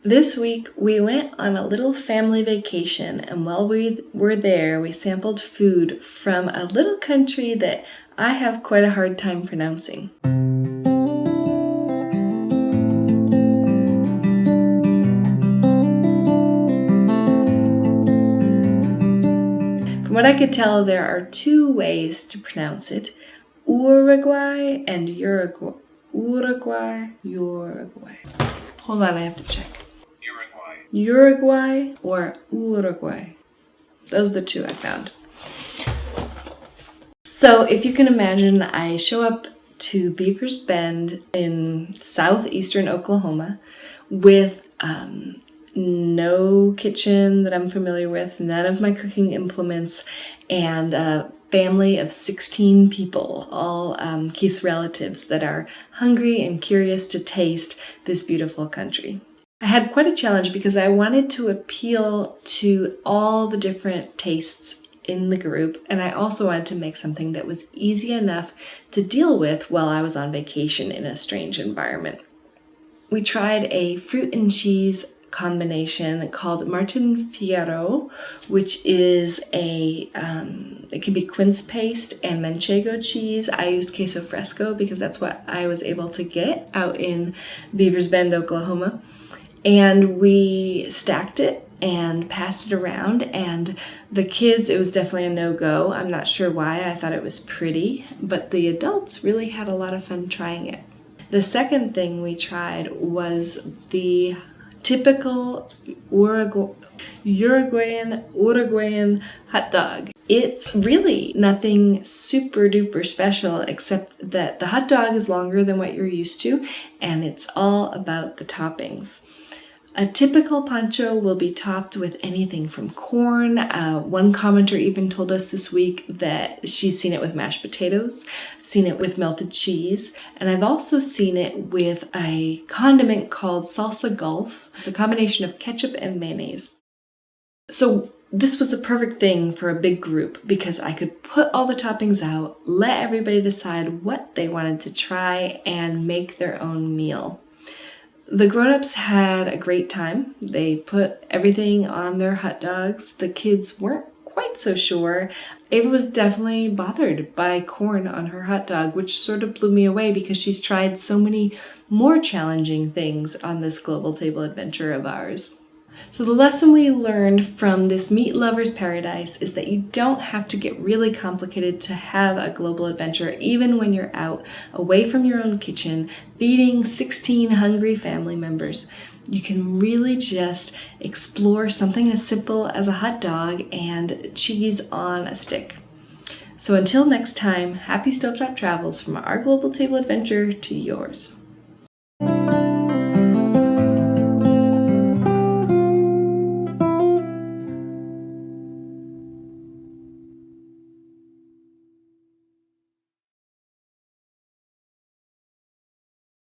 This week, we went on a little family vacation, and while we were there, we sampled food from a little country that I have quite a hard time pronouncing. From what I could tell, there are two ways to pronounce it, Uruguay and Uruguay. Uruguay. Hold on, I have to check. Uruguay or Uruguay. Those are the two I found. So if you can imagine, I show up to Beaver's Bend in southeastern Oklahoma with no kitchen that I'm familiar with, none of my cooking implements, and a family of 16 people, all Keith's relatives that are hungry and curious to taste this beautiful country. I had quite a challenge because I wanted to appeal to all the different tastes in the group, and I also wanted to make something that was easy enough to deal with while I was on vacation in a strange environment. We tried a fruit and cheese combination called Martin Fierro, which is it can be quince paste and manchego cheese. I used queso fresco because that's what I was able to get out in Beaver's Bend, Oklahoma. And we stacked it and passed it around, and the kids, it was definitely a no-go. I'm not sure why. I thought it was pretty, but the adults really had a lot of fun trying it. The second thing we tried was the typical Uruguayan hot dog. It's really nothing super duper special except that the hot dog is longer than what you're used to, and it's all about the toppings. A typical Pancho will be topped with anything from corn. One commenter even told us this week that she's seen it with mashed potatoes. I've seen it with melted cheese. And I've also seen it with a condiment called salsa Gulf. It's a combination of ketchup and mayonnaise. So this was a perfect thing for a big group because I could put all the toppings out, let everybody decide what they wanted to try, and make their own meal. The grown-ups had a great time. They put everything on their hot dogs. The kids weren't quite so sure. Ava was definitely bothered by corn on her hot dog, which sort of blew me away because she's tried so many more challenging things on this global table adventure of ours. So the lesson we learned from this meat lover's paradise is that you don't have to get really complicated to have a global adventure, even when you're out away from your own kitchen, feeding 16 hungry family members. You can really just explore something as simple as a hot dog and cheese on a stick. So until next time, happy stovetop travels from our global table adventure to yours.